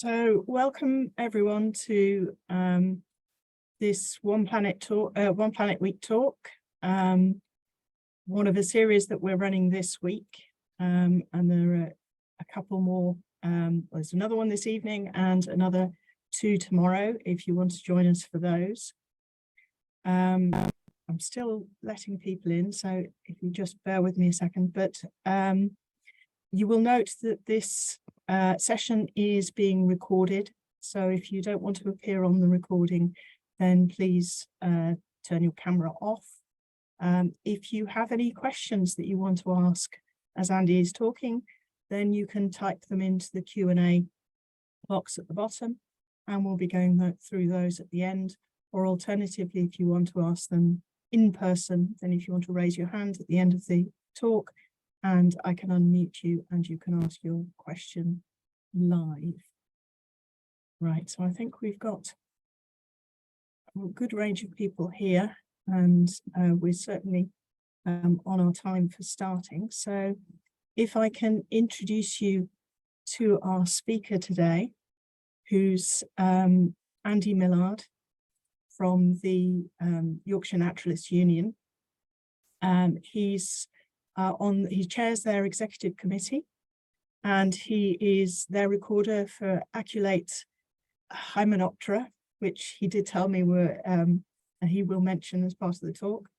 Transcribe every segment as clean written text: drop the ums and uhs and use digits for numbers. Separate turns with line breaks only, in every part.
So welcome everyone to this One Planet Week talk, one of a series that we're running this week, and there are a couple more. There's another one this evening and another two tomorrow if you want to join us for those. I'm still letting people in, so if you just bear with me a second, but you will note that this session is being recorded. So if you don't want to appear on the recording, then please turn your camera off. If you have any questions that you want to ask as Andy is talking, then you can type them into the Q&A box at the bottom, and we'll be going through those at the end. Or alternatively, if you want to ask them in person, then if you want to raise your hand at the end of the talk, and I can unmute you and you can ask your question live. Right, so I think we've got a good range of people here, and we're certainly on our time for starting. So if I can introduce you to our speaker today, who's Andy Millard from the Yorkshire Naturalists Union. He chairs their executive committee, and he is their recorder for aculeate hymenoptera, which he did tell me were he will mention as part of the talk.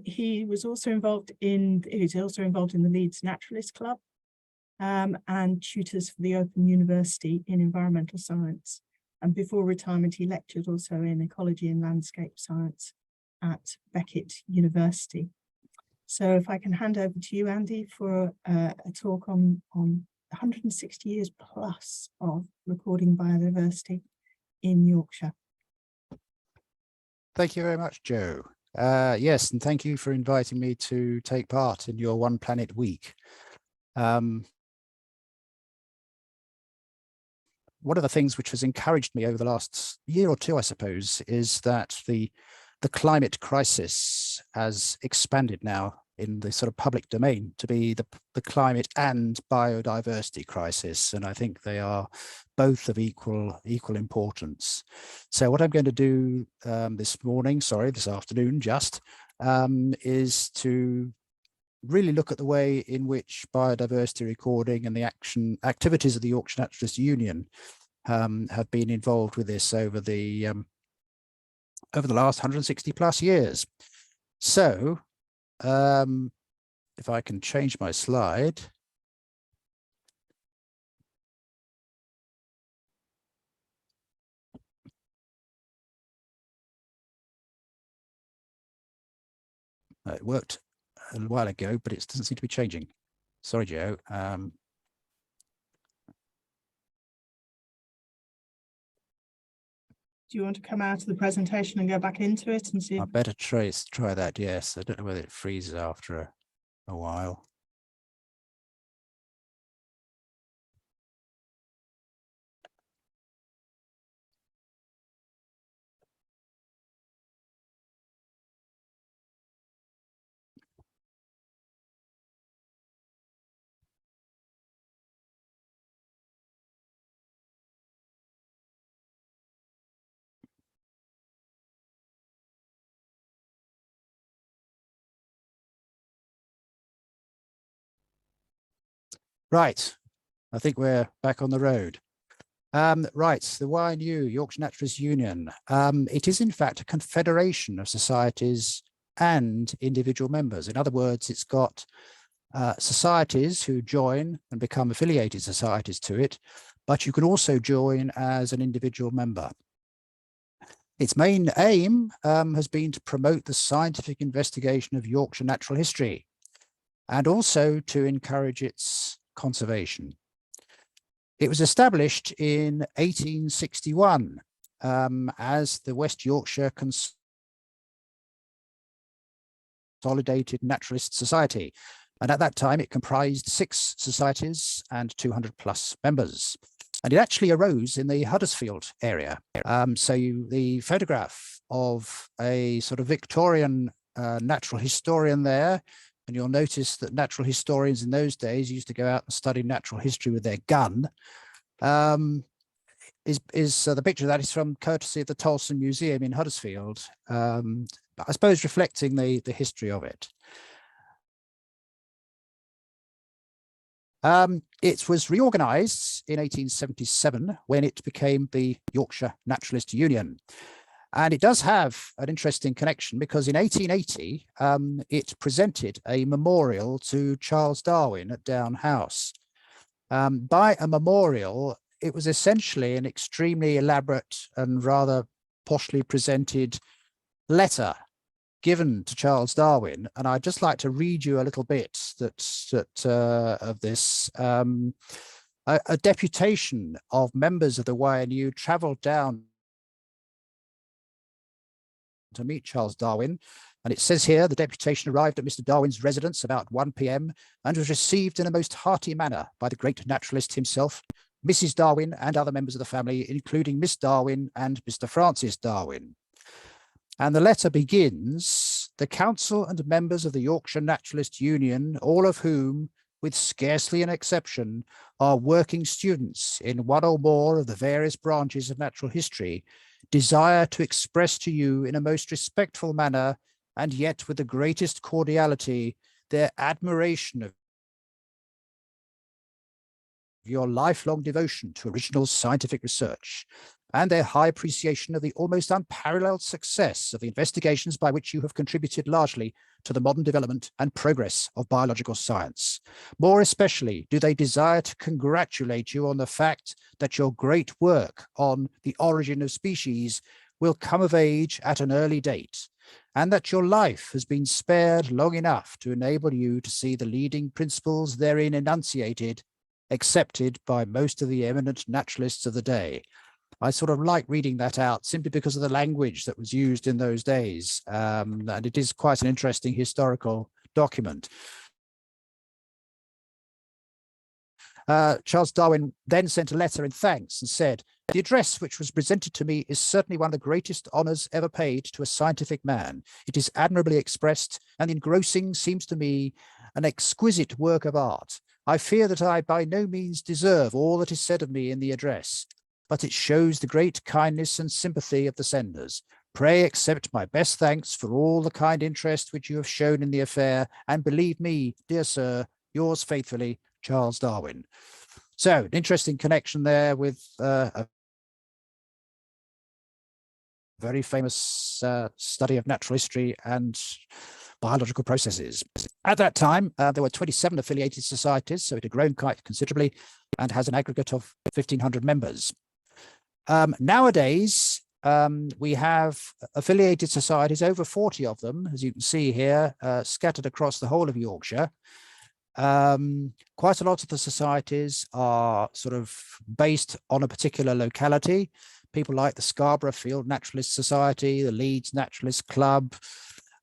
He's also involved in the Leeds Naturalists Club and tutors for the Open University in environmental science. And before retirement, he lectured also in ecology and landscape science at Beckett University. So if I can hand over to you, Andy, for a talk on 160 years plus of recording biodiversity in Yorkshire.
Thank you very much, Jo. Yes, and thank you for inviting me to take part in your One Planet Week. One of the things which has encouraged me over the last year or two, I suppose, is that the climate crisis has expanded now in the sort of public domain to be the climate and biodiversity crisis. And I think they are both of equal importance. So what I'm going to do this afternoon just, is to really look at the way in which biodiversity recording and the activities of the Yorkshire Naturalists Union have been involved with this over the last 160 plus years. So if I can change my slide. It worked a while ago, but it doesn't seem to be changing. Sorry, Jo.
Do you want to come out of the presentation and go back into it and see?
I better try that, yes. I don't know whether it freezes after a while. Right, I think we're back on the road. Right, the YNU, Yorkshire Naturalists Union. It is in fact a confederation of societies and individual members. In other words, it's got societies who join and become affiliated societies to it, but you can also join as an individual member. Its main aim has been to promote the scientific investigation of Yorkshire natural history and also to encourage its conservation. It was established in 1861 as the West Yorkshire Consolidated Naturalist Society. And at that time, it comprised 6 societies and 200 plus members. And it actually arose in the Huddersfield area. The photograph of a sort of Victorian natural historian there, and you'll notice that natural historians in those days used to go out and study natural history with their gun. is the picture that is from courtesy of the Tolson Museum in Huddersfield, I suppose reflecting the history of it. It was reorganized in 1877 when it became the Yorkshire Naturalists Union. And it does have an interesting connection because in 1880, it presented a memorial to Charles Darwin at Down House. By a memorial, it was essentially an extremely elaborate and rather poshly presented letter given to Charles Darwin, and I'd just like to read you a little bit of this. A deputation of members of the YNU travelled down to meet Charles Darwin, and it says here the deputation arrived at Mr. Darwin's residence about 1 p.m. and was received in a most hearty manner by the great naturalist himself, Mrs. Darwin, and other members of the family, including Miss Darwin and Mr. Francis Darwin. And the letter begins, the council and members of the Yorkshire Naturalists Union, all of whom, with scarcely an exception, are working students in one or more of the various branches of natural history, desire to express to you in a most respectful manner, and yet with the greatest cordiality, their admiration of your lifelong devotion to original scientific research, and their high appreciation of the almost unparalleled success of the investigations by which you have contributed largely to the modern development and progress of biological science. More especially do they desire to congratulate you on the fact that your great work on the origin of species will come of age at an early date, and that your life has been spared long enough to enable you to see the leading principles therein enunciated accepted by most of the eminent naturalists of the day. I sort of like reading that out simply because of the language that was used in those days. And it is quite an interesting historical document. Charles Darwin then sent a letter in thanks and said, the address which was presented to me is certainly one of the greatest honours ever paid to a scientific man. It is admirably expressed and engrossing, seems to me, an exquisite work of art. I fear that I by no means deserve all that is said of me in the address, but it shows the great kindness and sympathy of the senders. Pray accept my best thanks for all the kind interest which you have shown in the affair, and believe me, dear sir, yours faithfully, Charles Darwin. So, an interesting connection there with a very famous study of natural history and biological processes. At that time, there were 27 affiliated societies, so it had grown quite considerably and has an aggregate of 1,500 members. Nowadays, we have affiliated societies, over 40 of them, as you can see here, scattered across the whole of Yorkshire. Quite a lot of the societies are sort of based on a particular locality. People like the Scarborough Field Naturalist Society, the Leeds Naturalists Club,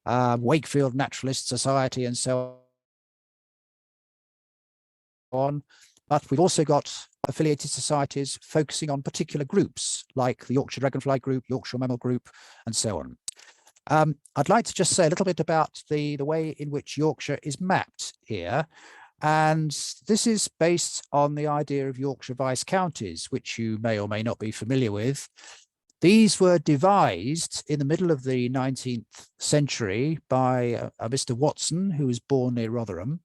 Wakefield Naturalist Society, and so on. But we've also got affiliated societies focusing on particular groups like the Yorkshire Dragonfly Group, Yorkshire Mammal Group, and so on. I'd like to just say a little bit about the way in which Yorkshire is mapped here. And this is based on the idea of Yorkshire Vice Counties, which you may or may not be familiar with. These were devised in the middle of the 19th century by a Mr. Watson, who was born near Rotherham.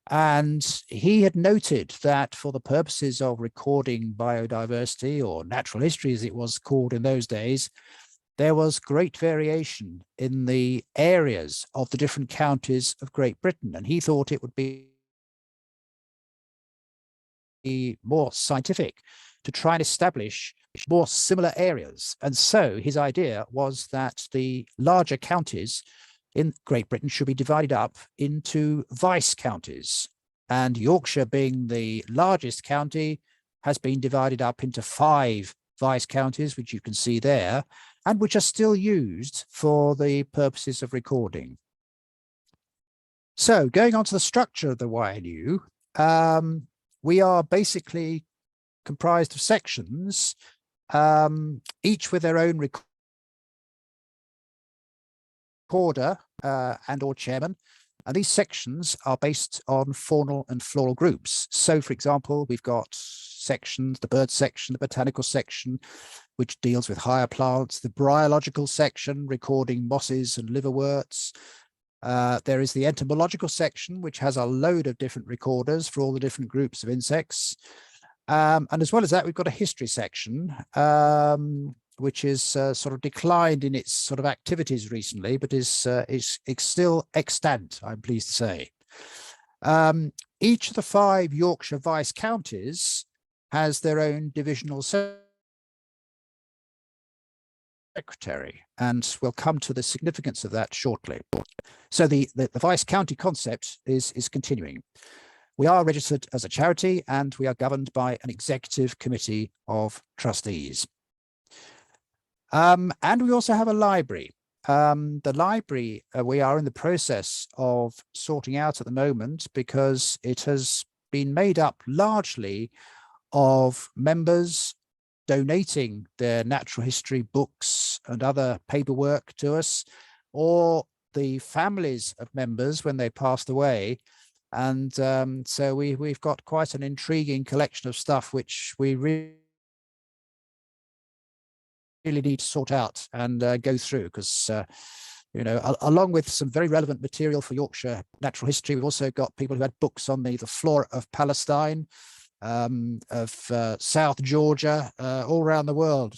And he had noted that for the purposes of recording biodiversity, or natural history as it was called in those days, there was great variation in the areas of the different counties of Great Britain. And he thought it would be more scientific to try and establish more similar areas. And so his idea was that the larger counties in Great Britain should be divided up into vice counties. And Yorkshire, being the largest county, has been divided up into 5 vice counties, which you can see there, and which are still used for the purposes of recording. So going on to the structure of the YNU, we are basically comprised of sections, each with their own recorder and or chairman. And these sections are based on faunal and floral groups. So, for example, we've got sections, the bird section, the botanical section, which deals with higher plants, the biological section recording mosses and liverworts. There is the entomological section, which has a load of different recorders for all the different groups of insects. And as well as that, we've got a history section, which is sort of declined in its sort of activities recently, but is still extant, I'm pleased to say. Each of the 5 Yorkshire vice counties has their own divisional secretary, and we'll come to the significance of that shortly. So the vice county concept is continuing. We are registered as a charity, and we are governed by an executive committee of trustees. And we also have a library. The library we are in the process of sorting out at the moment, because it has been made up largely of members donating their natural history books and other paperwork to us, or the families of members when they passed away. And so we've got quite an intriguing collection of stuff which we really need to sort out and go through, because you know, along with some very relevant material for Yorkshire natural history, we've also got people who had books on the flora of Palestine, of South Georgia, all around the world,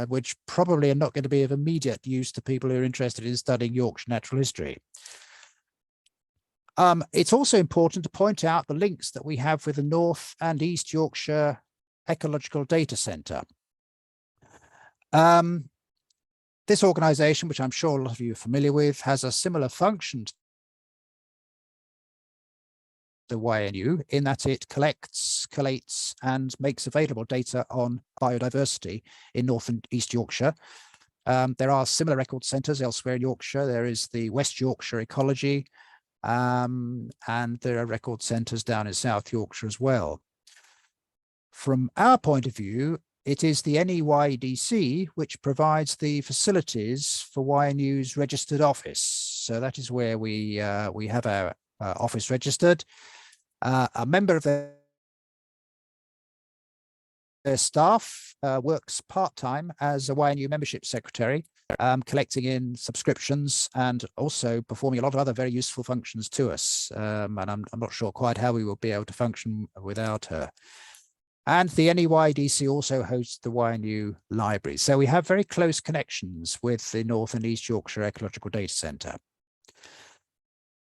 which probably are not going to be of immediate use to people who are interested in studying Yorkshire natural history. It's also important to point out the links that we have with the North and East Yorkshire Ecological Data Centre. This organisation, which I'm sure a lot of you are familiar with, has a similar function to the YNU in that it collects, collates and makes available data on biodiversity in North and East Yorkshire. There are similar record centres elsewhere in Yorkshire. There is the West Yorkshire Ecology, and there are record centres down in South Yorkshire as well. From our point of view, it is the NEYDC which provides the facilities for YNU's registered office. So that is where we have our office registered. A member of their staff works part-time as a YNU membership secretary, collecting in subscriptions and also performing a lot of other very useful functions to us. And I'm not sure quite how we will be able to function without her. And the NEYDC also hosts the YNU library. So we have very close connections with the North and East Yorkshire Ecological Data Centre.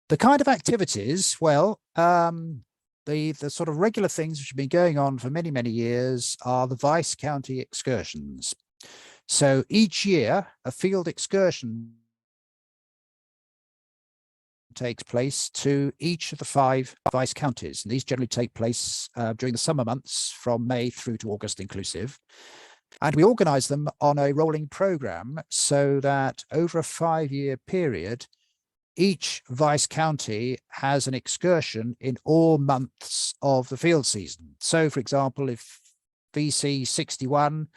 The kind of activities, well, the sort of regular things which have been going on for many, many years are the vice county excursions. So each year, a field excursion takes place to each of the 5 vice counties, and these generally take place during the summer months from May through to August inclusive. And we organise them on a rolling programme so that over a 5-year period, each vice county has an excursion in all months of the field season. So, for example, if VC 61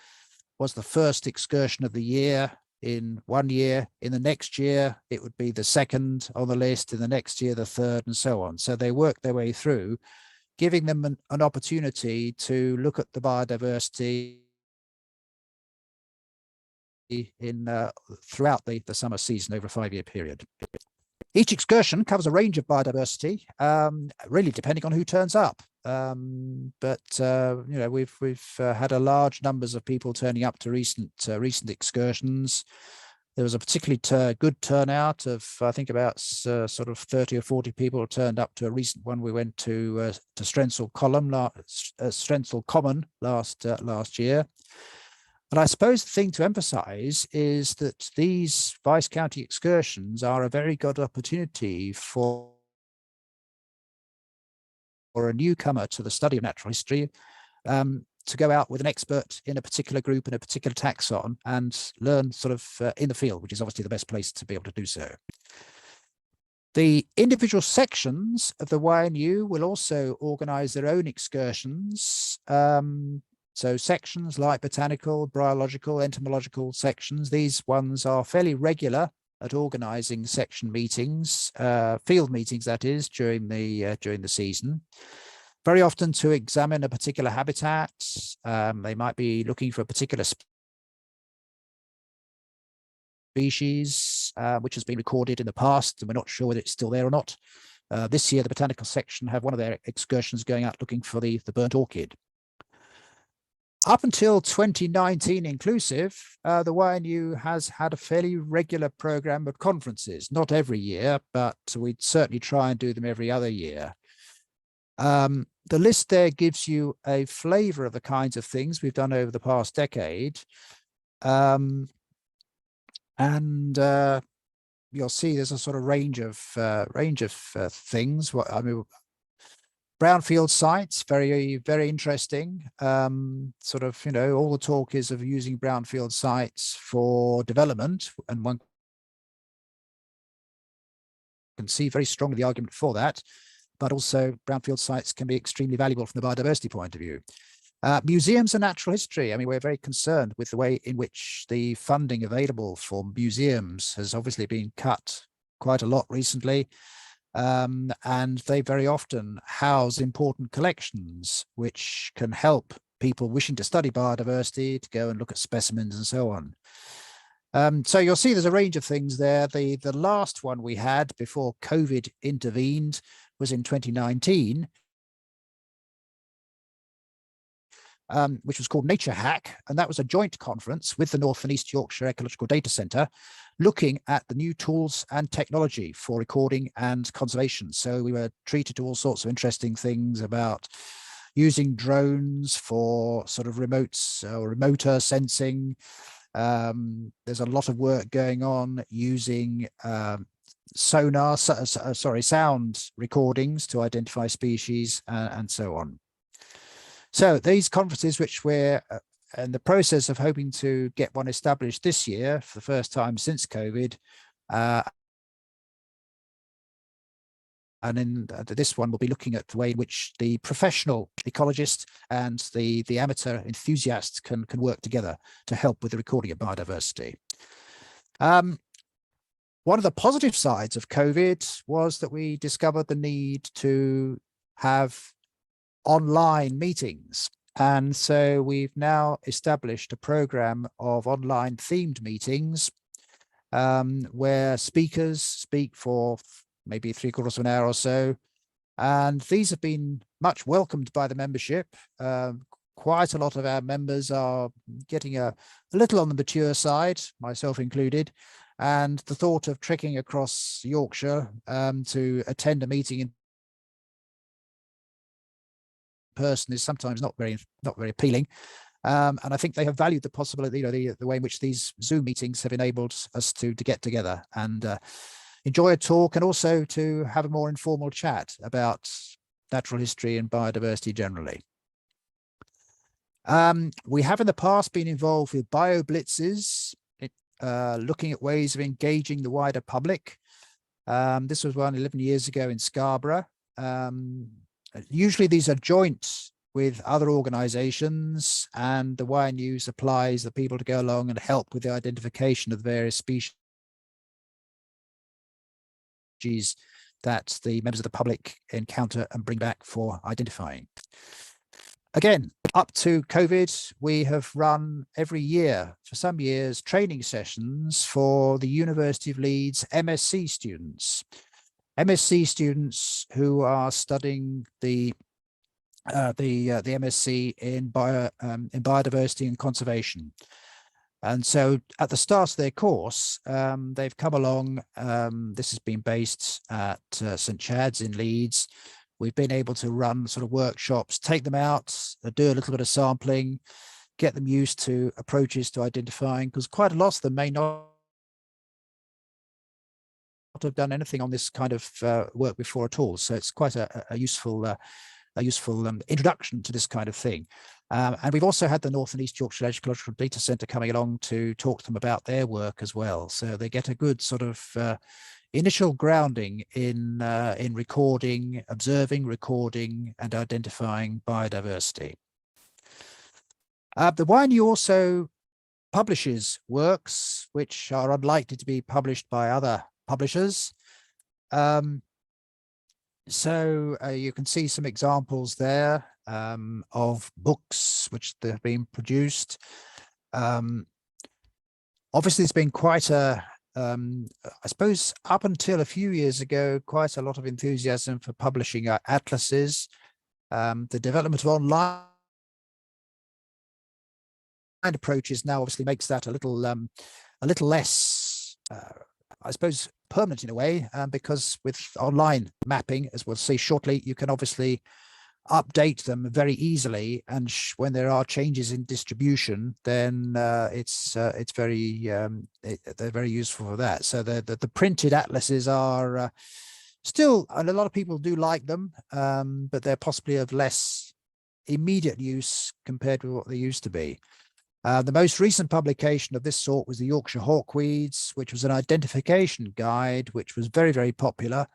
was the first excursion of the year in one year, in the next year, it would be the second on the list, in the next year, the third, and so on. So they work their way through, giving them an opportunity to look at the biodiversity in throughout the summer season over a 5-year period. Each excursion covers a range of biodiversity, really depending on who turns up. But you know, we've had a large numbers of people turning up to recent excursions. There was a particularly good turnout of, I think, about sort of 30 or 40 people turned up to a recent one. We went to Strensall Common last year. And I suppose the thing to emphasize is that these vice county excursions are a very good opportunity for a newcomer to the study of natural history to go out with an expert in a particular group, in a particular taxon, and learn sort of in the field, which is obviously the best place to be able to do so. The individual sections of the YNU will also organize their own excursions. So sections like botanical, biological, entomological sections, these ones are fairly regular at organising section meetings, field meetings, that is, during the season. very often to examine a particular habitat. They might be looking for a particular species, which has been recorded in the past, and we're not sure whether it's still there or not. This year, the botanical section have one of their excursions going out looking for the burnt orchid. Up until 2019 inclusive, the YNU has had a fairly regular program of conferences, not every year, but we'd certainly try and do them every other year. The list there gives you a flavor of the kinds of things we've done over the past decade. You'll see there's a sort of range of things. I mean, brownfield sites, very, very interesting. Sort of, you know, all the talk is of using brownfield sites for development, and one can see very strongly the argument for that. But also brownfield sites can be extremely valuable from the biodiversity point of view. Museums and natural history. I mean, we're very concerned with the way in which the funding available for museums has obviously been cut quite a lot recently. And they very often house important collections which can help people wishing to study biodiversity to go and look at specimens and so on. So you'll see there's a range of things there. The last one we had before COVID intervened was in 2019, which was called Nature Hack, and that was a joint conference with the North and East Yorkshire Ecological Data Centre, looking at the new tools and technology for recording and conservation. So we were treated to all sorts of interesting things about using drones for sort of remoter sensing. There's a lot of work going on using sound recordings to identify species and so on. So these conferences, which we're in the process of hoping to get one established this year for the first time since COVID, and in this one, we'll be looking at the way in which the professional ecologist and the amateur enthusiast can work together to help with the recording of biodiversity. One of the positive sides of COVID was that we discovered the need to have online meetings. And so we've now established a program of online themed meetings where speakers speak for maybe 3/4 of an hour or so. And these have been much welcomed by the membership. Quite a lot of our members are getting a little on the mature side, myself included. And the thought of trekking across Yorkshire to attend a meeting in person is sometimes not very appealing. And I think they have valued the possibility, you know, the way in which these Zoom meetings have enabled us to get together and enjoy a talk, and also to have a more informal chat about natural history and biodiversity generally. We have in the past been involved with Blitzes, looking at ways of engaging the wider public. This was one 11 years ago in Scarborough. Usually these are joint with other organizations, and the YNU supplies the people to go along and help with the identification of the various species that the members of the public encounter and bring back for identifying. Again, up to COVID, we have run every year for some years training sessions for the University of Leeds MSc students. MSc students who are studying the MSc in biodiversity and conservation. And so at the start of their course, they've come along. This has been based at St Chad's in Leeds. We've been able to run sort of workshops, take them out, do a little bit of sampling, get them used to approaches to identifying, because quite a lot of them may not have done anything on this kind of work before at all. So it's quite a useful introduction to this kind of thing. And we've also had the North and East Yorkshire Ecological Data Centre coming along to talk to them about their work as well. So they get a good sort of initial grounding in recording, observing, recording, and identifying biodiversity. The YNU also publishes works which are unlikely to be published by other publishers. So you can see some examples there of books which have been produced. Obviously, it's been quite I suppose up until a few years ago, quite a lot of enthusiasm for publishing atlases. The development of online approaches now obviously makes that a little less, I suppose, permanent in a way, because with online mapping, as we'll see shortly, you can obviously update them very easily, and when there are changes in distribution, then it's very they're very useful for that. So the printed atlases are still, and a lot of people do like them, but they're possibly of less immediate use compared with what they used to be. The most recent publication of this sort was the Yorkshire Hawkweeds, which was an identification guide, which was very, very popular.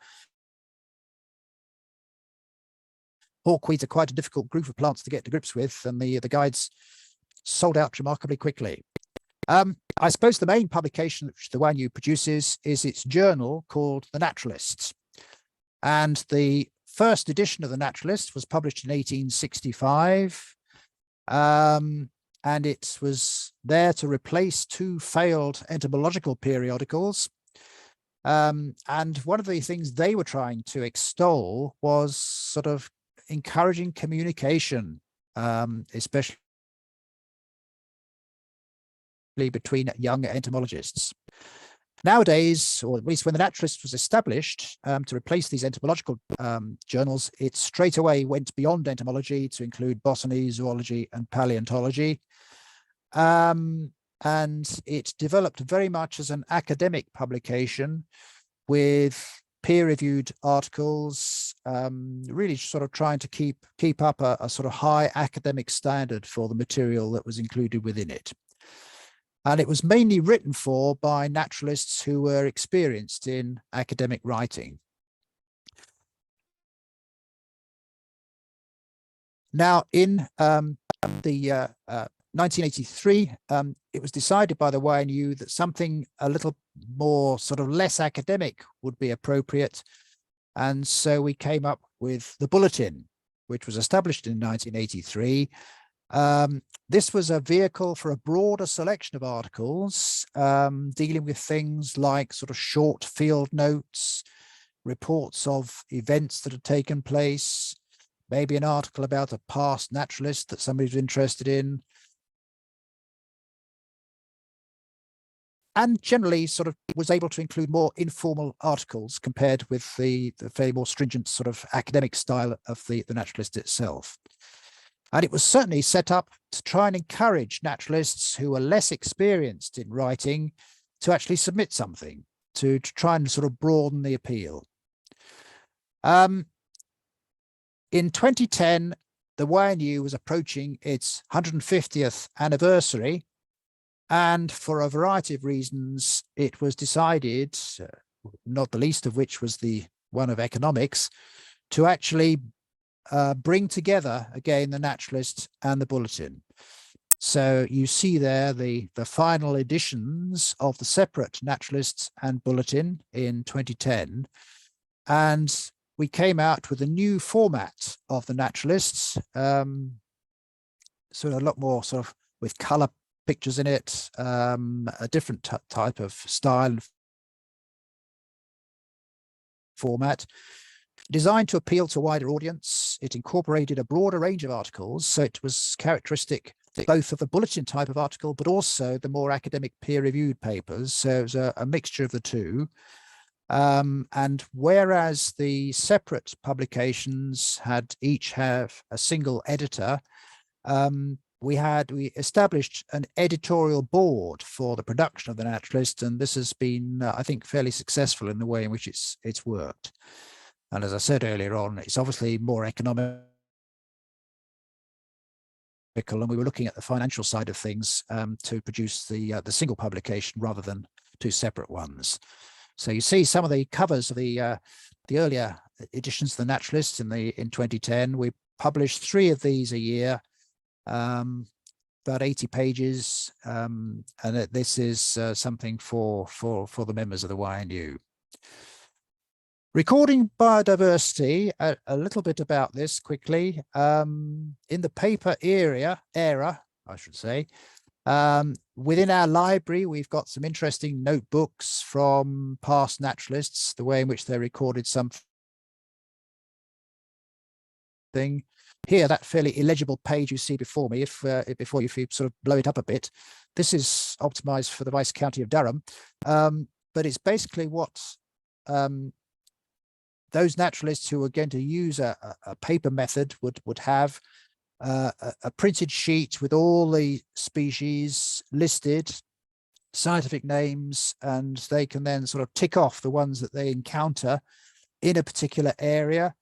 Hawkweeds are quite a difficult group of plants to get to grips with, and the guides sold out remarkably quickly. I suppose the main publication which the YNU produces is its journal called The Naturalists. And the first edition of The Naturalist was published in 1865. And it was there to replace two failed entomological periodicals. And one of the things they were trying to extol was sort of encouraging communication, especially between young entomologists. Nowadays, or at least when the Naturalist was established to replace these entomological journals, it straight away went beyond entomology to include botany, zoology, and paleontology. And it developed very much as an academic publication with peer-reviewed articles, really sort of trying to keep up a sort of high academic standard for the material that was included within it. And it was mainly written for by naturalists who were experienced in academic writing. Now, in the 1983, it was decided by the YNU that something a little more sort of less academic would be appropriate. And so we came up with the Bulletin, which was established in 1983. This was a vehicle for a broader selection of articles, dealing with things like sort of short field notes, reports of events that had taken place, maybe an article about a past naturalist that somebody's interested in, and generally sort of was able to include more informal articles compared with the fairly more stringent sort of academic style of the Naturalist itself. And it was certainly set up to try and encourage naturalists who were less experienced in writing to actually submit something, to try and sort of broaden the appeal. In 2010, the YNU was approaching its 150th anniversary, and for a variety of reasons, it was decided, not the least of which was the one of economics, to actually bring together again the Naturalist and the Bulletin. So you see there the final editions of the separate Naturalist and Bulletin in 2010, and we came out with a new format of the Naturalists, sort of a lot more sort of with color pictures in it, a different type of style and format, designed to appeal to a wider audience. It incorporated a broader range of articles, so it was characteristic both of the Bulletin type of article, but also the more academic peer-reviewed papers. So it was a mixture of the two. And whereas the separate publications had each have a single editor, we established an editorial board for the production of the Naturalist, and this has been, I think, fairly successful in the way in which it's worked. And as I said earlier on, it's obviously more economical, and we were looking at the financial side of things to produce the single publication rather than two separate ones. So you see some of the covers of the earlier editions of the Naturalist in 2010. We published 3 of these a year, about 80 pages, and this is something for the members of the YNU. Recording biodiversity, a little bit about this quickly. In the paper era, I should say, within our library, we've got some interesting notebooks from past naturalists, the way in which they recorded something. Here, that fairly illegible page you see before me, before you sort of blow it up a bit, this is optimized for the Vice County of Durham, but it's basically what those naturalists who are going to use a paper method would have a printed sheet with all the species listed, scientific names, and they can then sort of tick off the ones that they encounter in a particular area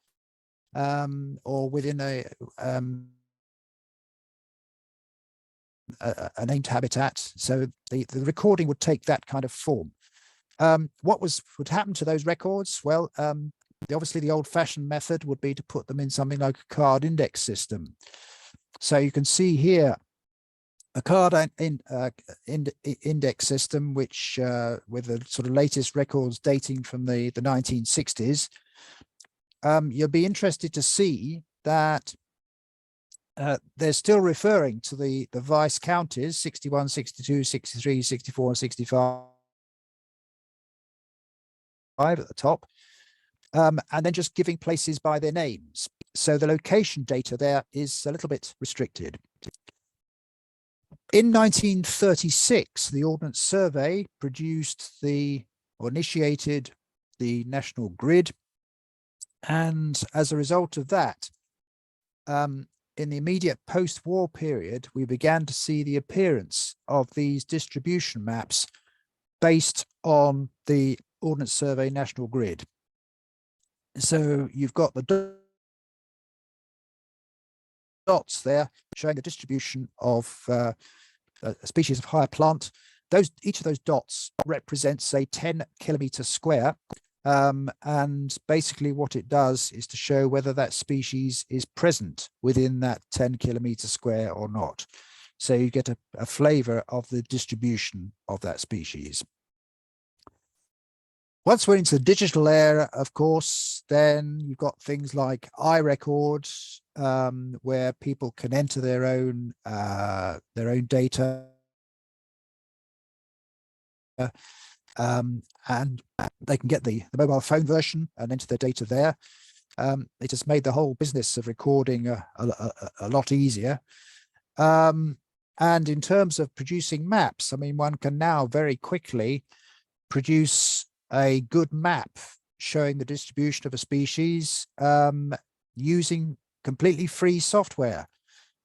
or within a named habitat. So the recording would take that kind of form. What would happen to those records? Well, obviously the old-fashioned method would be to put them in something like a card index system. So you can see here a card index system, which with the sort of latest records dating from the 1960s. You'll be interested to see that they're still referring to the vice counties 61, 62, 63, 64, and 65 at the top. And then just giving places by their names. So the location data there is a little bit restricted. In 1936, the Ordnance Survey initiated the national grid. And as a result of that, in the immediate post-war period, we began to see the appearance of these distribution maps based on the Ordnance Survey national grid. So you've got the dots there showing the distribution of a species of higher plant. Each of those dots represents a 10-kilometer square. And basically what it does is to show whether that species is present within that 10-kilometer square or not. So you get a flavor of the distribution of that species. Once we're into the digital era, of course, then you've got things like iRecord, where people can enter their own data, and they can get the mobile phone version and enter their data there. It has made the whole business of recording a lot easier. And in terms of producing maps, I mean, one can now very quickly produce a good map showing the distribution of a species using completely free software.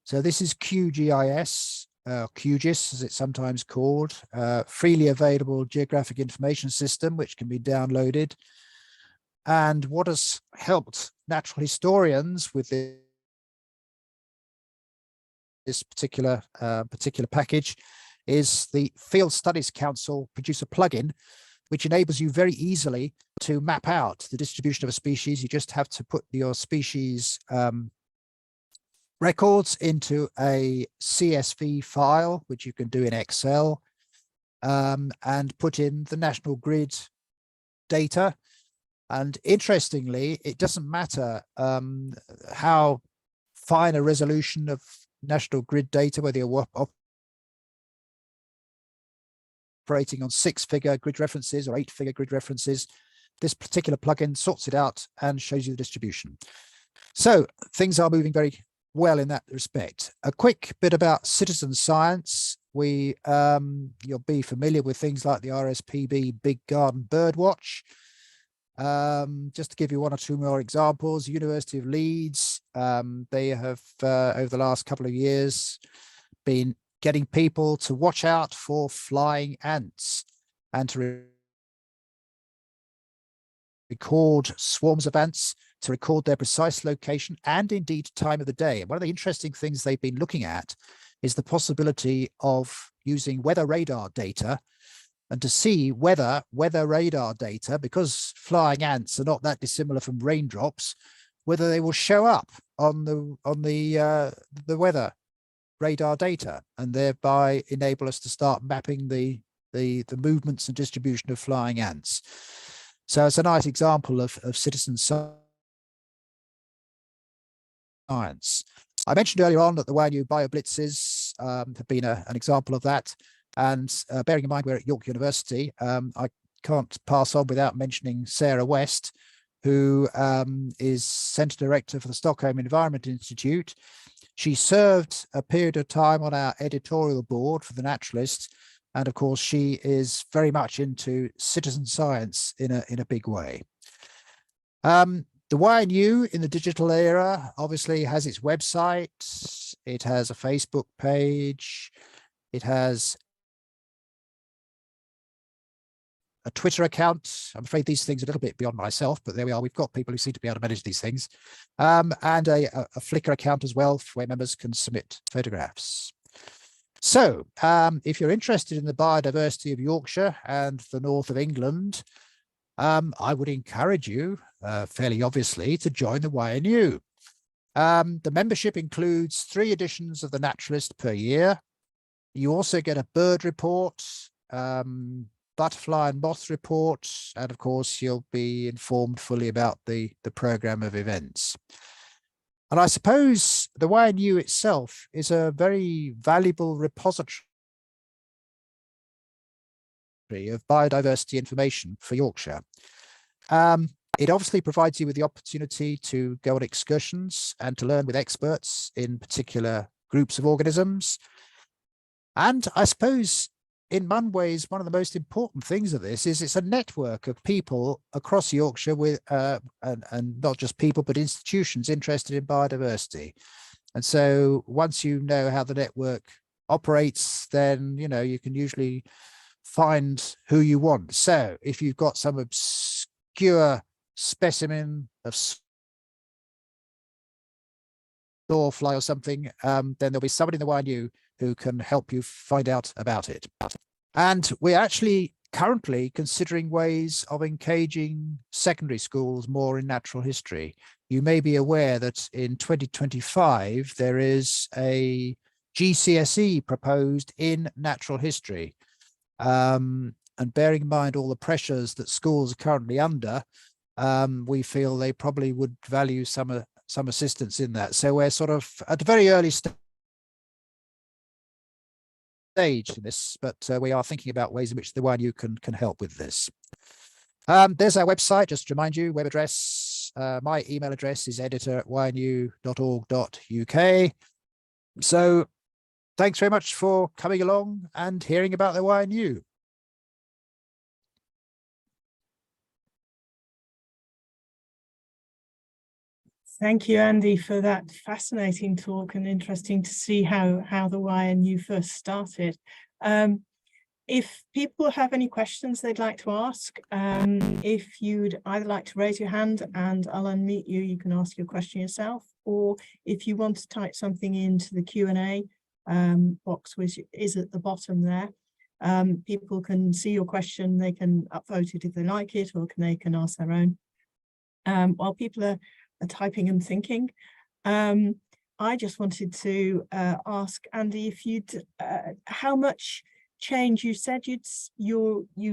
So this is QGIS, QGIS as it's sometimes called, freely available geographic information system, which can be downloaded. And what has helped natural historians with this particular package is the Field Studies Council producer plugin, which enables you very easily to map out the distribution of a species. You just have to put your species records into a CSV file, which you can do in Excel, and put in the national grid data. And interestingly, it doesn't matter how fine a resolution of national grid data, whether you're operating on 6-figure grid references or 8-figure grid references, this particular plugin sorts it out and shows you the distribution. So things are moving very well in that respect. A quick bit about citizen science. You'll be familiar with things like the RSPB Big Garden Birdwatch. Just to give you one or two more examples, University of Leeds, they have over the last couple of years been getting people to watch out for flying ants and to record swarms of ants, to record their precise location and indeed time of the day. And one of the interesting things they've been looking at is the possibility of using weather radar data and to see whether weather radar data, because flying ants are not that dissimilar from raindrops, whether they will show up on the weather radar data and thereby enable us to start mapping the movements and distribution of flying ants. So it's a nice example of citizen science. I mentioned earlier on that the YNU Blitzes have been an example of that. And bearing in mind we're at York University, I can't pass on without mentioning Sarah West, who is Centre Director for the Stockholm Environment Institute. She served a period of time on our editorial board for the Naturalist. And of course, she is very much into citizen science in a big way. The YNU in the digital era obviously has its website, it has a Facebook page, it has a Twitter account. I'm afraid these things are a little bit beyond myself, but there we are. We've got people who seem to be able to manage these things. And a Flickr account as well, where members can submit photographs. So if you're interested in the biodiversity of Yorkshire and the north of England, I would encourage you, fairly obviously, to join the YNU. The membership includes 3 editions of the Naturalist per year. You also get a bird report, butterfly and moth report, and of course you'll be informed fully about the programme of events. And I suppose the YNU itself is a very valuable repository of biodiversity information for Yorkshire. It obviously provides you with the opportunity to go on excursions and to learn with experts in particular groups of organisms. And I suppose in one ways, one of the most important things of this is it's a network of people across Yorkshire with, and not just people, but institutions interested in biodiversity. And so once you know how the network operates, then, you know, you can usually find who you want. So if you've got some obscure specimen of sawfly or something, then there'll be somebody in the YNU who can help you find out about it. And we're actually currently considering ways of engaging secondary schools more in natural history. You may be aware that in 2025, there is a GCSE proposed in natural history. And bearing in mind all the pressures that schools are currently under, we feel they probably would value some assistance in that. So we're sort of at a very early stage in this, but we are thinking about ways in which the YNU can help with this. There's our website, just to remind you, web address. My email address is editor@ynu.org.uk. So thanks very much for coming along and hearing about the YNU.
Thank you, Andy, for that fascinating talk, and interesting to see how the YNU first started. If people have any questions they'd like to ask, if you'd either like to raise your hand and I'll unmute you, you can ask your question yourself, or if you want to type something into the Q&A box, which is at the bottom there, people can see your question, they can upvote it if they like it, or they can ask their own. While people are typing and thinking, I just wanted to ask Andy if you'd how much change, you said you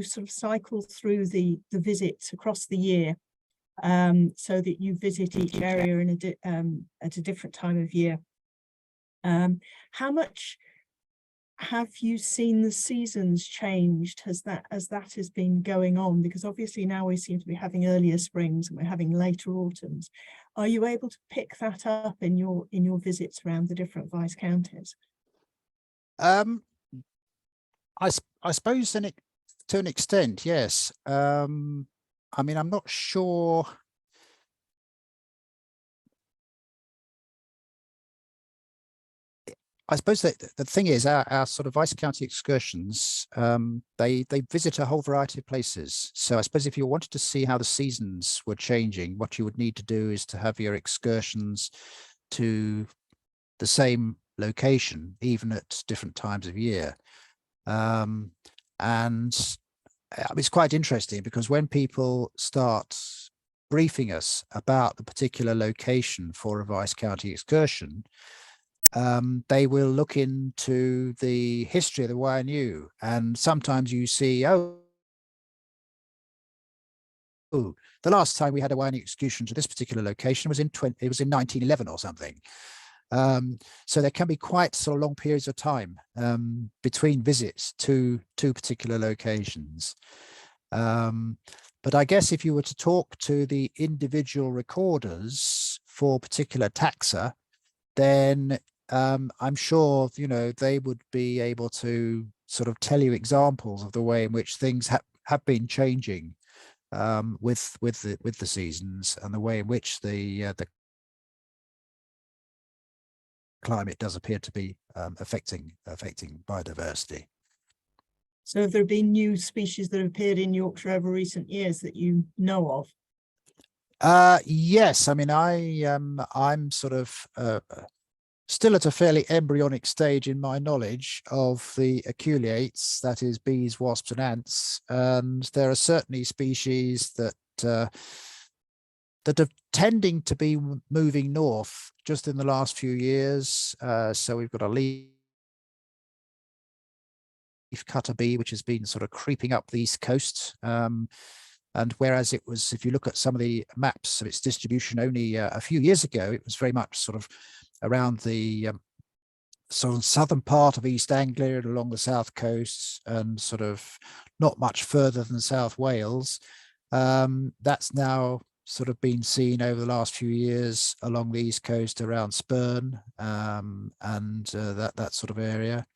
sort of cycle through the visits across the year, so that you visit each area in at a different time of year. How much have you seen the seasons changed as that has been going on? Because obviously now we seem to be having earlier springs and we're having later autumns. Are you able to pick that up in your visits around the different vice counties?
I suppose to an extent, yes. I mean, I'm not sure. I suppose that the thing is, our sort of vice county excursions, they visit a whole variety of places. So I suppose if you wanted to see how the seasons were changing, what you would need to do is to have your excursions to the same location, even at different times of year. And it's quite interesting because when people start briefing us about the particular location for a vice county excursion, they will look into the history of the YNU, and sometimes you see, oh, the last time we had a YNU excursion to this particular location was in 1911 or something. So there can be quite sort of long periods of time between visits to particular locations. But I guess if you were to talk to the individual recorders for particular taxa, then I'm sure, you know, they would be able to sort of tell you examples of the way in which things have been changing with the seasons, and the way in which the climate does appear to be affecting biodiversity.
So have there been new species that have appeared in Yorkshire over recent years that you know of?
Yes, I mean, I'm sort of still at a fairly embryonic stage in my knowledge of the aculeates, that is bees, wasps and ants, and there are certainly species that that are tending to be moving north just in the last few years. So we've got a leaf cutter bee, which has been sort of creeping up the east coast. And whereas it was, if you look at some of the maps of its distribution only a few years ago, it was very much sort of around the sort of southern part of East Anglia and along the south coast, and sort of not much further than South Wales. That's now sort of been seen over the last few years along the east coast around Spurn and that sort of area.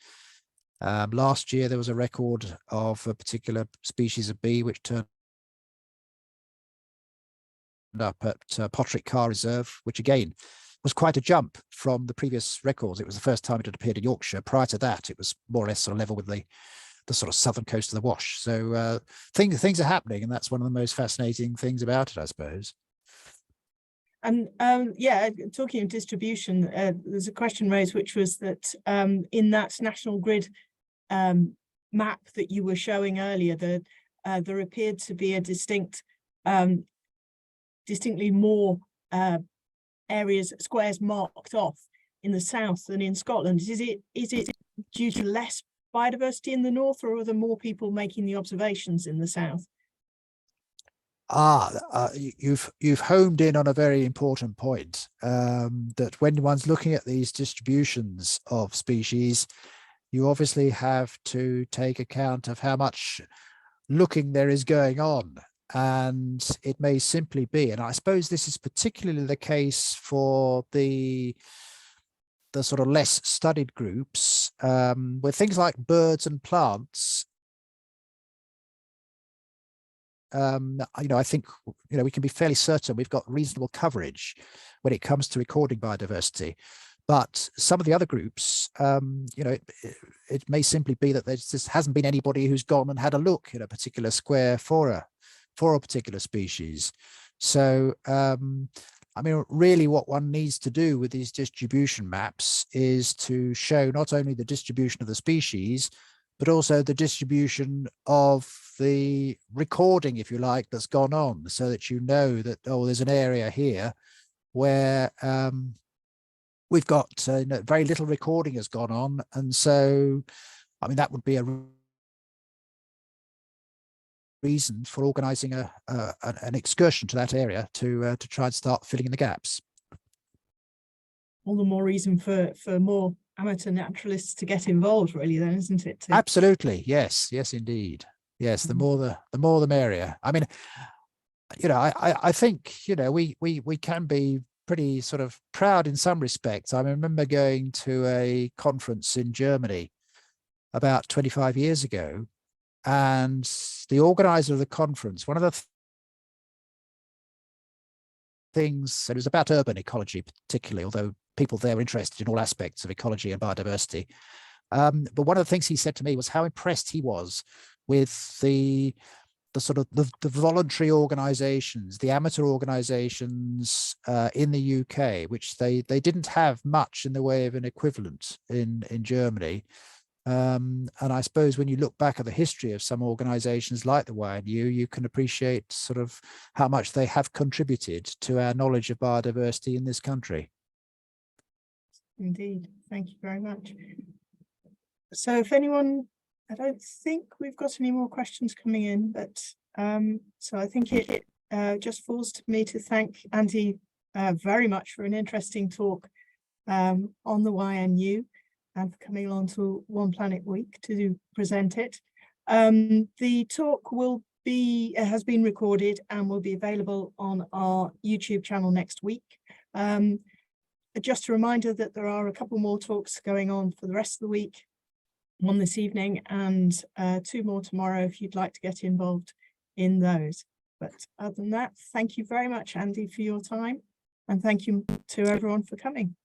Last year there was a record of a particular species of bee which turned up at Potterick Car Reserve, which again was quite a jump from the previous records. It was the first time it had appeared in Yorkshire. Prior to that, it was more or less sort of level with the sort of southern coast of the Wash. So things are happening, and that's one of the most fascinating things about it, I suppose.
And yeah, talking of distribution, there's a question raised, which was that in that national grid map that you were showing earlier, that there appeared to be a distinctly more areas, squares marked off in the south than in Scotland. Is it due to less biodiversity in the north, or are there more people making the observations in the south?
You've homed in on a very important point, that when one's looking at these distributions of species, you obviously have to take account of how much looking there is going on. And it may simply be, and I suppose this is particularly the case for the sort of less studied groups, with things like birds and plants. You know, I think, you know, we can be fairly certain we've got reasonable coverage when it comes to recording biodiversity. But some of the other groups, you know, it may simply be that there just hasn't been anybody who's gone and had a look in a particular square for a particular species. So, I mean, really what one needs to do with these distribution maps is to show not only the distribution of the species, but also the distribution of the recording, if you like, that's gone on, so that you know that, oh, there's an area here where we've got very little recording has gone on. And so, I mean, that would be a reason for organising an excursion to that area to try and start filling in the gaps.
All the more reason for more amateur naturalists to get involved, really, then, isn't it?
Absolutely, yes, indeed, yes. The more the merrier. I mean, you know, I think, you know, we can be pretty sort of proud in some respects. I remember going to a conference in Germany about 25 years ago, and the organizer of the conference, one of the things, it was about urban ecology particularly, although people there were interested in all aspects of ecology and biodiversity. But one of the things he said to me was how impressed he was with the sort of the voluntary organizations, the amateur organizations in the UK, which they didn't have much in the way of an equivalent in Germany. And I suppose when you look back at the history of some organizations like the YNU, you can appreciate sort of how much they have contributed to our knowledge of biodiversity in this country.
Indeed. Thank you very much. So if anyone, I don't think we've got any more questions coming in, but so I think just falls to me to thank Andy very much for an interesting talk on the YNU and for coming along to One Planet Week to present it. The talk has been recorded and will be available on our YouTube channel next week. Just a reminder that there are a couple more talks going on for the rest of the week, one this evening and 2 more tomorrow if you'd like to get involved in those. But other than that, thank you very much, Andy, for your time, and thank you to everyone for coming.